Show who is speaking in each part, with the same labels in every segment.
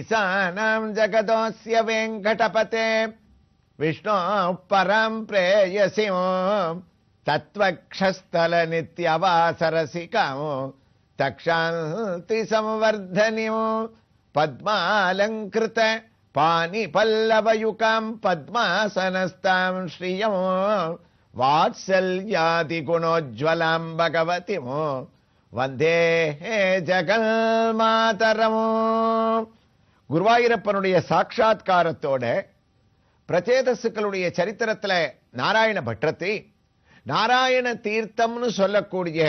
Speaker 1: ईशानां जगदोऽस्य वेङ्कटपते विष्णो परं प्रेयसीं तत्त्वक्षस्थल नित्यवासरसिकां तक्षान्ति संवर्धनीं पद्मालङ्कृत पाणिपल्लवयुकां पद्मासनस्तां श्रियं वात्सल्यादिगुणोज्ज्वलां भगवतीं वन्दे जगन्मातरं. குருவாயூரப்பனுடைய சாட்சாத்காரத்தோட பிரச்சேதசுக்களுடைய சரித்திரத்துல நாராயண பட்டத்தை நாராயண தீர்த்தம்னு சொல்லக்கூடிய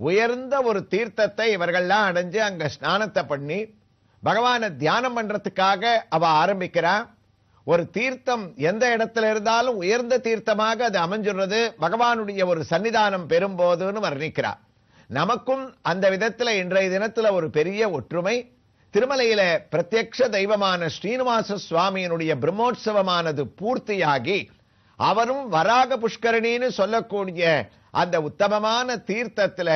Speaker 1: உயர்ந்த ஒரு தீர்த்தத்தை இவர்கள்லாம் அடைஞ்சு அங்க ஸ்நானத்தை பண்ணி பகவானை தியானம் பண்றதுக்காக அவ ஆரம்பிக்கிறா. ஒரு தீர்த்தம் எந்த இடத்துல இருந்தாலும் உயர்ந்த தீர்த்தமாக அது அமைஞ்சுறது பகவானுடைய ஒரு சன்னிதானம் பெறும்போதுன்னு வர்ணிக்கிறா. நமக்கும் அந்த விதத்துல இன்றைய தினத்துல ஒரு பெரிய ஒற்றுமை. திருமலையில பிரத்யக்ஷ தெய்வமான ஸ்ரீனிவாச சுவாமியினுடைய பிரம்மோற்சவமானது பூர்த்தியாகி அவரும் வராக புஷ்கரணின்னு சொல்லக்கூடிய அந்த உத்தமமான தீர்த்தத்துல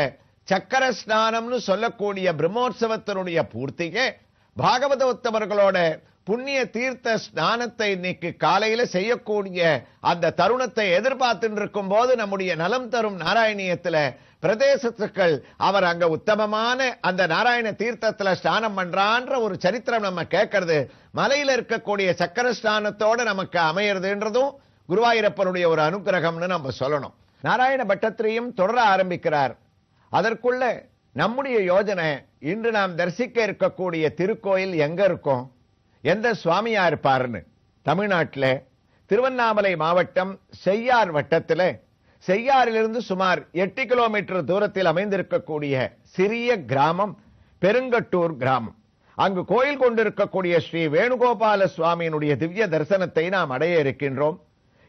Speaker 1: சக்கர ஸ்நானம்னு சொல்லக்கூடிய பிரம்மோற்சவத்தினுடைய பூர்த்திக்கு பாகவத உத்தமர்களோட புண்ணிய தீர்த்த ஸ்நானத்தை இன்னைக்கு காலையில செய்யக்கூடிய அந்த தருணத்தை எதிர்பார்த்துட்டு இருக்கும் போது நம்முடைய நலம் தரும் நாராயணியத்துல பிரதேசத்துக்கள் அவர் அங்க உத்தமமான அந்த நாராயண தீர்த்தத்துல ஸ்நானம் பண்றான்ற ஒரு சரித்திரம் நம்ம கேட்கறது மலையில இருக்கக்கூடிய சக்கர ஸ்நானத்தோட நமக்கு அமையறதுன்றதும் குருவாயூரப்பனுடைய ஒரு அனுகிரகம்னு நம்ம சொல்லணும். நாராயண பட்டத்திரியும் தொடர ஆரம்பிக்கிறார். அதற்குள்ள நம்முடைய யோஜனை இன்று நாம் தரிசிக்க இருக்கக்கூடிய திருக்கோயில் எங்க இருக்கும், எந்த சுவாமியா இருப்பாருன்னு. தமிழ்நாட்டில் திருவண்ணாமலை மாவட்டம் செய்யார் வட்டத்துல செய்யாறிலிருந்து சுமார் 8 கிலோமீட்டர் தூரத்தில் அமைந்திருக்கக்கூடிய சிறிய கிராமம் பெருங்கட்டூர் கிராமம். அங்கு கோயில் கொண்டிருக்கக்கூடிய ஸ்ரீ வேணுகோபால சுவாமியினுடைய திவ்ய தரிசனத்தை நாம் அடைய இருக்கின்றோம்.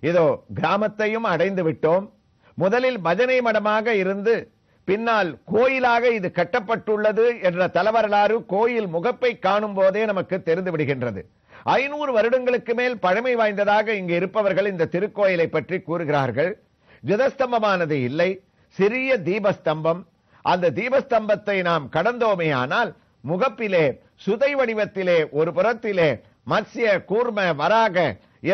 Speaker 1: இதோ கிராமத்தையும் அடைந்து விட்டோம். முதலில் பஜனை மடமாக இருந்து பின்னால் கோயிலாக இது கட்டப்பட்டுள்ளது என்ற தலவரலாறு கோயில் முகப்பை காணும் போதே நமக்கு தெரிந்து விடுகின்றது. 500 வருடங்களுக்கு மேல் பழமை வாய்ந்ததாக இங்கு இருப்பவர்கள் இந்த திருக்கோயிலை பற்றி கூறுகிறார்கள். ஜதஸ்தம்பமானது இல்லை, சிறிய தீபஸ்தம்பம். அந்த தீபஸ்தம்பத்தை நாம் கடந்தோமே ஆனால் முகப்பிலே சுதை வடிவத்திலே ஒரு புறத்திலே மத்ஸ்ய கூர்ம வராக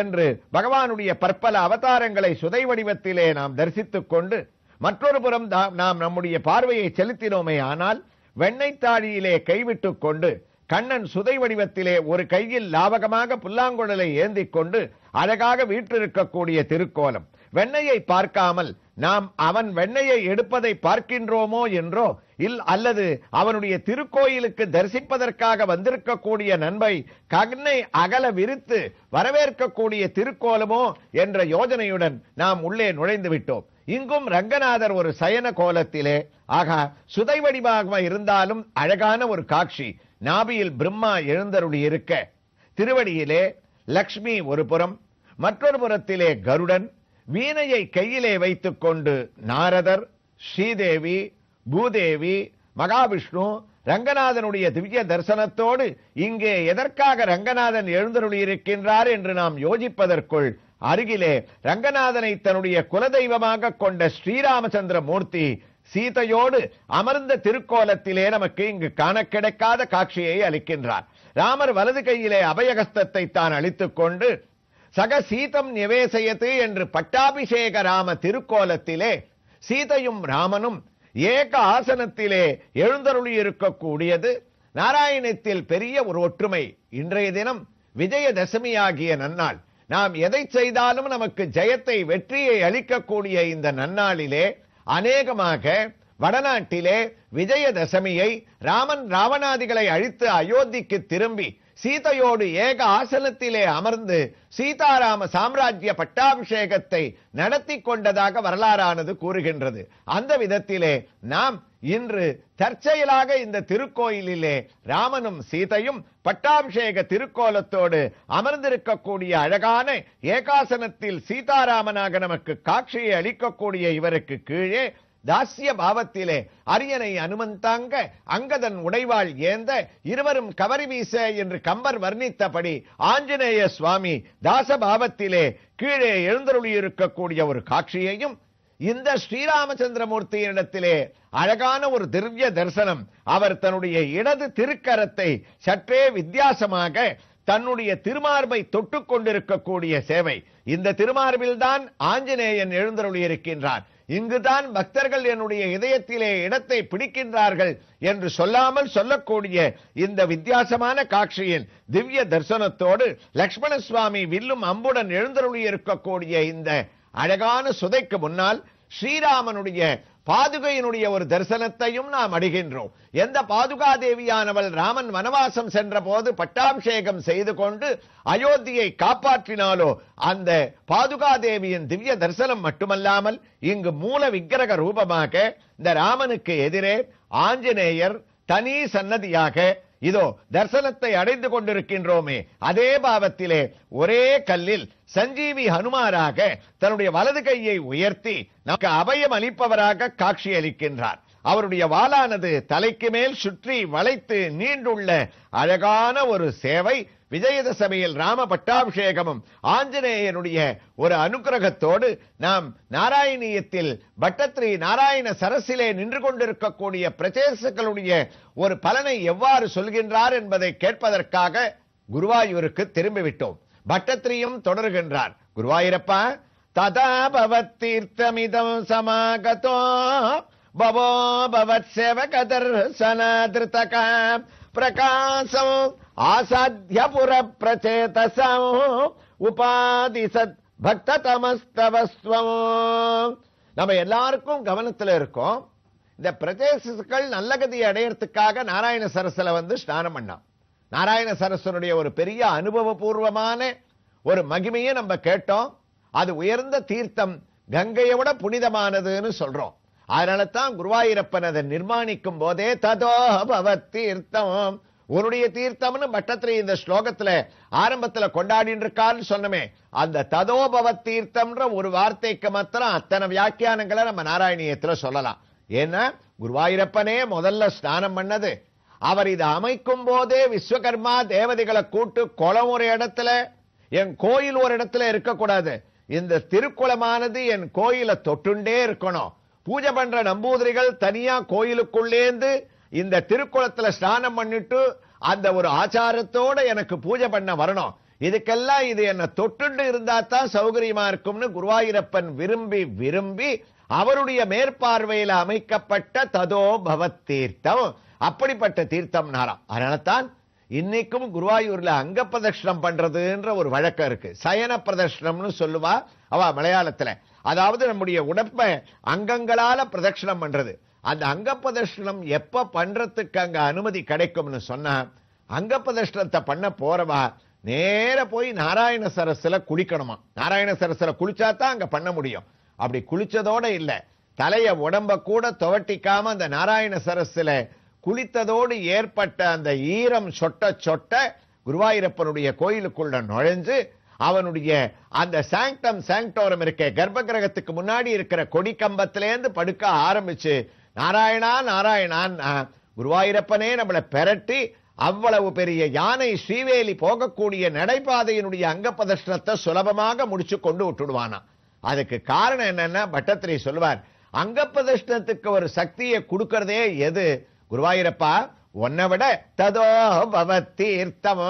Speaker 1: என்று பகவானுடைய பற்பல அவதாரங்களை சுதை வடிவத்திலே நாம் தரிசித்துக் கொண்டு மற்றொரு புறம் நாம் நம்முடைய பார்வையை செலுத்தினோமே ஆனால் வெண்ணெய் தாழியிலே கைவிட்டுக் கொண்டு கண்ணன் சுதை வடிவத்திலே ஒரு கையில் லாவகமாக புல்லாங்குழலை ஏந்திக் கொண்டு அழகாக வீற்றிருக்கக்கூடிய திருக்கோலம். வெண்ணையை பார்க்காமல் நாம் அவன் வெண்ணையை எடுப்பதை பார்க்கின்றோமோ என்றோ அல்லது அவனுடைய திருக்கோயிலுக்கு தரிசிப்பதற்காக வந்திருக்கக்கூடிய நண்பை கண்ணை அகல விரித்து வரவேற்கக்கூடிய திருக்கோலமோ என்ற யோஜனையுடன் நாம் உள்ளே நுழைந்து விட்டோம். இங்கும் ரங்கநாதர் ஒரு சயன கோலத்திலே ஆகா சுதை வடிவாக இருந்தாலும் அழகான ஒரு காட்சி. நாபியில் பிரம்மா எழுந்தருளி இருக்க திருவடியிலே லக்ஷ்மி ஒரு புறம், மற்றொரு புறத்திலே கருடன், வீணையை கையிலே வைத்துக் கொண்டு நாரதர், ஸ்ரீதேவி, பூதேவி, மகாவிஷ்ணு ரங்கநாதனுடைய திவ்ய தரிசனத்தோடு இங்கே எதற்காக ரங்கநாதன் எழுந்தருளி இருக்கின்றார் என்று நாம் யோசிப்பதற்குள் அருகிலே ரங்கநாதனை தன்னுடைய குலதெய்வமாக கொண்ட ஸ்ரீராமச்சந்திர மூர்த்தி சீதையோடு அமர்ந்த திருக்கோலத்திலே நமக்கு இங்கு காண கிடைக்காத காட்சியை அளிக்கின்றார். ராமர் வலது கையிலே அபயகஸ்தத்தை தான் அளித்துக் கொண்டு சக சீதம் நிவேசயத்து என்று பட்டாபிஷேக ராம திருக்கோலத்திலே சீதையும் ராமனும் ஏக ஆசனத்திலே எழுந்தருளி இருக்கக்கூடியது நாராயணத்தில் பெரிய ஒரு ஒற்றுமை. இன்றைய தினம் விஜயதசமி ஆகிய நன்னாள். நாம் எதை செய்தாலும் நமக்கு ஜெயத்தை வெற்றியை அளிக்கக்கூடிய இந்த நன்னாளிலே அநேகமாக வடநாட்டிலே விஜயதசமியை ராமன் ராவணாதிகளை அழித்து அயோத்திக்கு திரும்பி சீதையோடு ஏக ஆசனத்திலே அமர்ந்து சீதாராம சாம்ராஜ்ய பட்டாபிஷேகத்தை நடத்தி கொண்டதாக வரலாறானது கூறுகின்றது. அந்த விதத்திலே நாம் இன்று தற்செயலாக இந்த திருக்கோயிலிலே ராமனும் சீதையும் பட்டாபிஷேக திருக்கோலத்தோடு அமர்ந்திருக்கக்கூடிய அழகான ஏகாசனத்தில் சீதாராமனாக நமக்கு காட்சியை அளிக்கக்கூடிய இவருக்கு கீழே தாசிய பாவத்திலே அரியணை அனுமந்தாங்க அங்கதன் உடைவாள் ஏந்த இருவரும் கவரி வீச என்று கம்பர் வர்ணித்தபடி ஆஞ்சநேய சுவாமி தாசபாவத்திலே கீழே எழுந்தருளி இருக்கக்கூடிய ஒரு காட்சியையும் இந்த ஸ்ரீராமச்சந்திரமூர்த்தியினிடத்திலே அழகான ஒரு திவ்ய தரிசனம். அவர் தன்னுடைய இடது திருக்கரத்தை சற்றே வித்தியாசமாக தன்னுடைய திருமார்பை தொட்டுக் கொண்டிருக்கக்கூடிய சேவை. இந்த திருமார்பில் தான் ஆஞ்சநேயன் எழுந்தருளியிருக்கின்றார். இங்குதான் பக்தர்கள் என்னுடைய இதயத்திலே இடத்தை பிடிக்கின்றார்கள் என்று சொல்லாமல் சொல்லக்கூடிய இந்த வித்தியாசமான காட்சியின் திவ்ய தரிசனத்தோடு லக்ஷ்மண சுவாமி வில்லும் அம்புடன் எழுந்தருளியிருக்கக்கூடிய இந்த அழகான சுதைக்கு முன்னால் ஸ்ரீராமனுடைய பாதுகையினுடைய ஒரு தரிசனத்தையும் நாம் அடைகின்றோம். எந்த பாதுகா தேவியானவள் ராமன் வனவாசம் சென்ற போது பட்டாபிஷேகம் செய்து கொண்டு அயோத்தியை காப்பாற்றினாலோ அந்த பாதுகா தேவியின் திவ்ய தரிசனம் மட்டுமல்லாமல் இங்கு மூல விக்கிரக ரூபமாக இந்த ராமனுக்கு எதிரே ஆஞ்சநேயர் தனி சன்னதியாக இதோ தரிசனத்தை அடைந்து கொண்டிருக்கின்றோமே. அதே பாவத்திலே ஒரே கல்லில் சஞ்சீவி ஹனுமாராக தன்னுடைய வலது கையை உயர்த்தி நமக்கு அபயம் அளிப்பவராக காட்சி அளிக்கின்றார். அவருடைய வாளானது தலைக்கு மேல் சுற்றி வளைத்து நீண்டுள்ள அழகான ஒரு சேவை. விஜயதசமியில் ராம பட்டாபிஷேகமும் ஆஞ்சநேயனுடைய ஒரு அனுகிரகத்தோடு நாம் நாராயணியத்தில் பட்டத்ரி நாராயண சரசிலே நின்று கொண்டிருக்கக்கூடிய பிரதேசங்களுடைய ஒரு பலனை எவ்வாறு சொல்கின்றார் என்பதை கேட்பதற்காக குருவாயூருக்கு திரும்பிவிட்டோம். பட்டத்ரியும் தொடர்கின்றார். குருவாயூரப்பா, ததா பவத் தீர்த்தமிதம் சமாகதோ பவோ பவத் சேவக தர்சனாத்ருதக பிரகாசம் ஆசாத்ய புர பிரச்சேதசம் உபாதிசத் பக்த தமஸ்தவஸ்வம். நம்ம எல்லாருக்கும் கவனத்தில் இருக்கோம். இந்த பிரதேசங்கள் நல்ல கதியை அடையறதுக்காக நாராயண சரஸ்ல வந்து ஸ்நானம் பண்ணான். நாராயண சரஸ்வனுடைய ஒரு பெரிய அனுபவபூர்வமான ஒரு மகிமையை நம்ம கேட்டோம். அது உயர்ந்த தீர்த்தம், கங்கையை விட புனிதமானதுன்னு சொல்றோம். அதனால தான் குருவாயூரப்பன் அதை நிர்மாணிக்கும் போதே ததோ பவத் தீர்த்தம், உன்னுடைய தீர்த்தம்னு பட்டத்திரி இந்த ஸ்லோகத்துல ஆரம்பத்துல கொண்டாடின்னு இருக்கான்னு சொன்னமே. அந்த ததோ பவத் தீர்த்தம்ன்ற ஒரு வார்த்தைக்கு மாத்திரம் அத்தனை வியாக்கியானங்களை நம்ம நாராயணியத்துல சொல்லலாம். ஏன்னா குருவாயூரப்பனே முதல்ல ஸ்நானம் பண்ணது. அவர் இதை அமைக்கும் போதே விஸ்வகர்மா தேவதைகளை கூட்டு குளம் ஒரு இடத்துல, என் கோயில் ஒரு இடத்துல இருக்கக்கூடாது, இந்த திருக்குளமானது என் கோயிலை தொட்டுண்டே இருக்கணும். பூஜை பண்ற நம்பூதிரிகள் தனியா கோயிலுக்குள்ளேந்து இந்த திருக்குளத்துல ஸ்நானம் பண்ணிட்டு அந்த ஒரு ஆச்சாரத்தோட எனக்கு பூஜை பண்ண வரணும். இதுக்கெல்லாம் இது என்ன தொட்டுண்டு இருந்தா தான் சௌகரியமா இருக்கும்னு குருவாயூரப்பன் விரும்பி விரும்பி அவருடைய மேற்பார்வையில அமைக்கப்பட்ட ததோ பவத் தீர்த்தம், அப்படிப்பட்ட தீர்த்தம் நாராம். அதனால தான் இன்னைக்கும் குருவாயூர்ல அங்க பிரதட்சணம் பண்றதுன்ற ஒரு வழக்கம் இருக்கு. சயன பிரதட்சணம்னு சொல்லுவா அவ மலையாளத்துல. அதாவது நம்முடைய உடம்ப அங்கங்களால பிரதட்சணம் பண்றது. அந்த அங்க பிரதட்சணம் எப்ப பண்றதுக்கு அங்க அனுமதி கிடைக்கும்னு சொன்னா, அங்க பிரதட்சணத்தை பண்ண போறவா நேர போய் நாராயண சரஸ்ல குளிக்கணுமா. நாராயண சரஸ்ல குளிச்சா தான் அங்க பண்ண முடியும். அப்படி குளிச்சதோட இல்ல, தலைய உடம்ப கூட துவட்டிக்காம அந்த நாராயண சரஸ்ல குளித்ததோடு ஏற்பட்ட அந்த ஈரம் சொட்ட சொட்ட குருவாயூரப்பனுடைய கோயிலுக்குள்ள நுழைஞ்சு அவனுடைய அந்த சாங்டம் சாங்டோரம் இருக்க கர்ப்ப கிரகத்துக்கு முன்னாடி இருக்கிற கொடி கம்பத்திலேருந்து படுக்க ஆரம்பிச்சு நாராயணா நாராயணா குருவாயூரப்பனே நம்மளை பெரட்டி அவ்வளவு பெரிய யானை ஸ்ரீவேலி போகக்கூடிய நடைபாதையினுடைய அங்க பிரதட்சணத்தை சுலபமாக முடிச்சு கொண்டு விட்டுடுவானா. அதுக்கு காரணம் என்னன்னா பட்டத்திரி சொல்வார், அங்க பிரதட்சணத்துக்கு ஒரு சக்தியை கொடுக்கறதே எது? குருவாயூரப்பா, உன்னை விட ததோ பவத் தீர்த்தம்,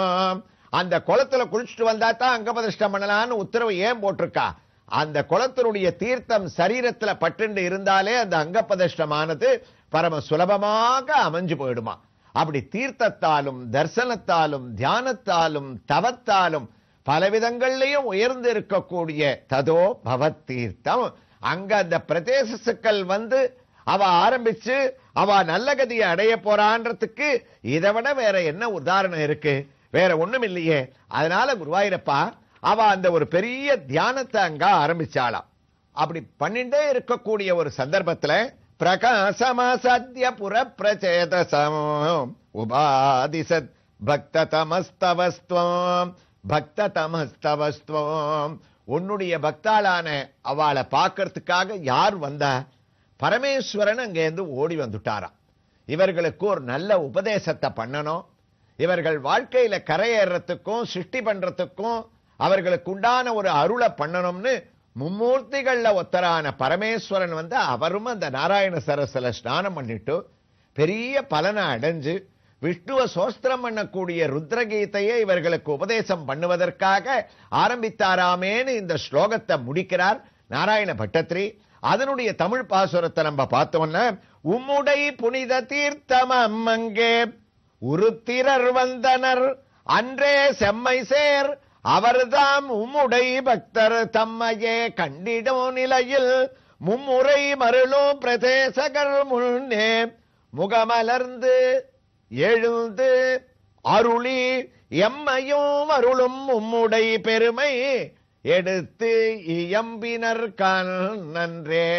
Speaker 1: அந்த குளத்துல குளிச்சுட்டு வந்தா தான் அங்க பிரதட்சணம் பண்ணலான்னு உத்தரவு ஏன் போட்டிருக்கா? அந்த குளத்தினுடைய தீர்த்தம் சரீரத்துல பட்டுண்டு இருந்தாலே அந்த அங்க பிரதட்சணமானது பரம சுலபமாக அமைஞ்சு போயிடுமா. அப்படி தீர்த்தத்தாலும் தர்சனத்தாலும் தியானத்தாலும் தவத்தாலும் பலவிதங்கள்லையும் உயர்ந்து இருக்கக்கூடிய ததோ பவத் தீர்த்தம். அங்க அந்த பிரதேசங்கள் வந்து அவ ஆரம்பிச்சு அவ நல்ல கதியை அடைய போறான்றதுக்கு இதை விட வேற என்ன உதாரணம் இருக்கு? வேற ஒண்ணும் இல்லையே. அதனால குருவாயூரப்பா, அவ அந்த ஒரு பெரிய தியானத்தை அங்க ஆரம்பிச்சாளாம். அப்படி பண்ணிட்டே இருக்கக்கூடிய ஒரு சந்தர்ப்பத்துல பிரகாசமாசாத்ய புர பிரச்சேதசம் உபாதிசத் பக்த தமஸ்தவஸ்துவம் பக்த தமஸ்தவஸ்துவம். உன்னுடைய பக்தாளான அவளை பார்க்கறதுக்காக யார் வந்தா? பரமேஸ்வரன் அங்கேருந்து ஓடி வந்துட்டாராம். இவர்களுக்கு ஒரு நல்ல உபதேசத்தை பண்ணணும், இவர்கள் வாழ்க்கையில கரையேறத்துக்கும் சிருஷ்டி பண்றதுக்கும் அவர்களுக்கு உண்டான ஒரு அருளை பண்ணணும்னு மும்மூர்த்திகள்ல ஒத்தரான பரமேஸ்வரன் வந்து அவரும் அந்த நாராயண சரஸ்ல ஸ்நானம் பண்ணிட்டு பெரிய பலனை அடைஞ்சு விஷ்ணுவை சோஸ்திரம் பண்ணக்கூடிய ருத்ரகீதையை இவர்களுக்கு உபதேசம் பண்ணுவதற்காக ஆரம்பித்தாராமேன்னு இந்த ஸ்லோகத்தை முடிக்கிறார் நாராயண பட்டத்திரி. அதனுடைய தமிழ் பாசுரத்தை நம்ம பார்த்தோம்னா, உம்முடை புனித தீர்த்தமம் அங்கே உருத்திரர் வந்தனர் அன்றே செம்மை சேர் அவர்தாம் உம்முடை பக்தர் தம்மையே கண்டிடும் நிலையில் மும்முறை மருளும் பிரதேசகர் முன்னே முகமலர்ந்து எழுந்து அருளி எம்மையும் அருளும் உம்முடை பெருமை எடுத்து இயம்பினர் நன்றே.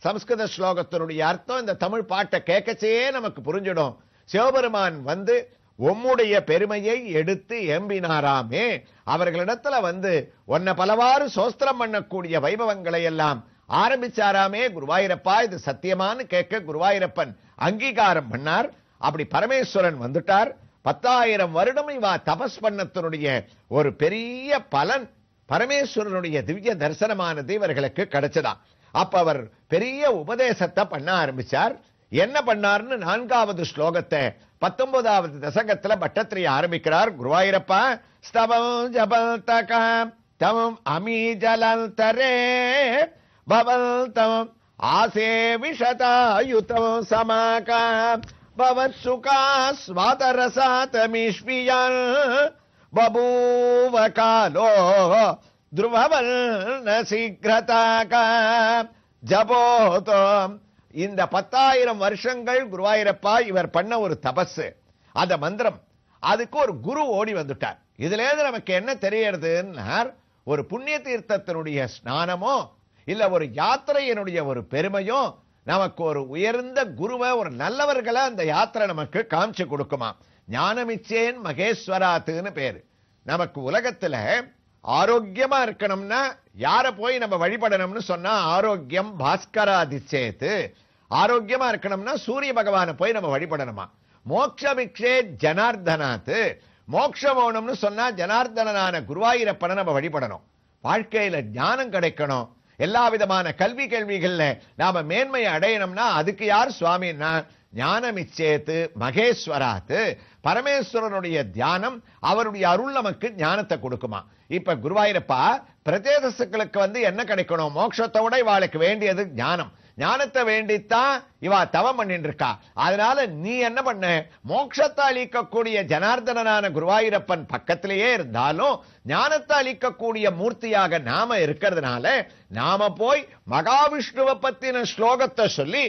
Speaker 1: சம்ஸ்கிருத ஸ்லோகத்தினுடைய அர்த்தம் இந்த தமிழ் பாட்டை கேட்கச்சே நமக்கு புரிஞ்சிடும். சிவபெருமான் வந்து உம்முடைய பெருமையை எடுத்து எம்பினாராமே, அவர்களிடத்துல வந்து ஒன்ன பலவாறு சோஸ்திரம் பண்ணக்கூடிய வைபவங்களை எல்லாம் ஆரம்பிச்சாராமே குருவாயூரப்பா, இது சத்தியமானு கேட்க குருவாயூரப்பன் அங்கீகாரம் பண்ணார். அப்படி பரமேஸ்வரன் வந்துட்டார். 10,000 வருடம் இவா தபஸ் பண்ணத்தினுடைய ஒரு பெரிய பலன் பரமேஸ்வரனுடைய திவ்ய தரிசனமானது இவர்களுக்கு கிடைச்சதா. அப்ப அவர் பெரிய உபதேசத்தை பண்ண ஆரம்பிச்சார். என்ன பண்ணார்னு 4வது ஸ்லோகத்தை 19வது தசகத்துல பட்டத்திரி ஆரம்பிக்கிறார். குருவாயூரப்பா ஸ்தவம் ஜபல்தகம் தமம் அமி ஜலந்தரே பவல்தம் ஆசே விஷதாயுதம் சமாகம் பவத் சுகா ஸ்வாதரசாதமிஷ்வியன் பபூவ காலோ துருவவல்ன சீக்கிரதாகம் ஜபோதம். இந்த 10,000 வருஷங்கள் குருவாயூரப்பா இவர் பண்ண ஒரு தபஸ், அந்த மந்திரம், அதுக்கு ஒரு குரு ஓடி வந்துட்டார். இதுல இருந்து நமக்கு என்ன தெரியறதுன்னா, ஒரு புண்ணிய தீர்த்தத்தினுடைய ஸ்நானமோ இல்ல ஒரு யாத்திரையினுடைய ஒரு பெருமையோ நமக்கு ஒரு உயர்ந்த குருவை, ஒரு நல்லவர்களை அந்த யாத்திரை நமக்கு காமிச்சு கொடுக்குமா. ஞானமிச்சேன் மகேஸ்வராத்துன்னு பேரு. நமக்கு உலகத்துல ஆரோக்கியமா இருக்கணும்னா யார போய் நம்ம வழிபடணும்னு சொன்னா, ஆரோக்கியம் பாஸ்கராதிச்சேத்து. ஆரோக்கியமா இருக்கணும்னா சூரிய பகவானை போய் நம்ம வழிபடணுமா. மோட்சபிக்ஷே ஜனார்தனாத்து, மோட்சம் வேணும்னு சொன்னா ஜனார்தனான குருவாயூரப்பனை நம்ம வழிபடணும். வாழ்க்கையில ஞானம் கிடைக்கணும், எல்லா விதமான கல்வி கேள்விகள்ல நாம மேன்மையை அடையணும்னா அதுக்கு யார் சுவாமின்னா ஞானமிச்சேத்து மகேஸ்வராத்து. பரமேஸ்வரனுடைய தியானம், அவருடைய அருள் நமக்கு ஞானத்தை கொடுக்குமா. இப்ப குருவாயூரப்பா பிரதேசங்களுக்கு வந்து என்ன கிடைக்கணும், மோட்சத்தோட இவாளுக்கு வேண்டியது ஞானம். ஞானத்தை வேண்டித்தான் இவா தவம் பண்ணிட்டு இருக்கா. அதனால நீ என்ன பண்ண, மோட்சத்தை அளிக்கக்கூடிய ஜனார்தனான குருவாயூரப்பன் பக்கத்திலேயே இருந்தாலும் ஞானத்தை அளிக்கக்கூடிய மூர்த்தியாக நாம இருக்கிறதுனால நாம போய் மகாவிஷ்ணுவை பத்தின ஸ்லோகத்தை சொல்லி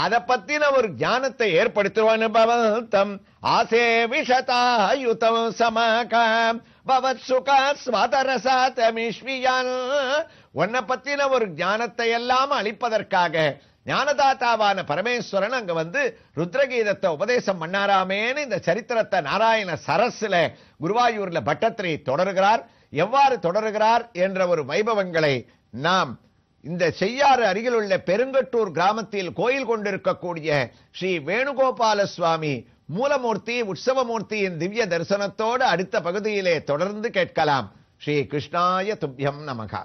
Speaker 1: அதை பத்தின ஒரு ஞானத்தை ஏற்படுத்துவான். ஆசே விஷதாயுதம் சமகம் பவத் சுகா ஸ்வதரசாதமிஷ்வியன். உன்னை பத்தின ஒரு ஞானத்தை எல்லாம் அளிப்பதற்காக ஞானதாத்தாவான பரமேஸ்வரன் அங்க வந்து ருத்ரகீதத்தை உபதேசம் பண்ணாராமேன்னு இந்த சரித்திரத்தை நாராயண சரஸ்ல குருவாயூர்ல பட்டத்திரி தொடருகிறார். எவ்வாறு தொடருகிறார் என்ற ஒரு வைபவங்களை நாம் இந்த செய்யாறு அருகில் உள்ள பெருங்கட்டூர் கிராமத்தில் கோயில் கொண்டிருக்கக்கூடிய ஸ்ரீ வேணுகோபால சுவாமி மூலமூர்த்தி உற்சவமூர்த்தியின் திவ்ய தரிசனத்தோடு அடுத்த பகுதியிலே தொடர்ந்து கேட்கலாம். ஸ்ரீ கிருஷ்ணாய துப்யம் நமகா.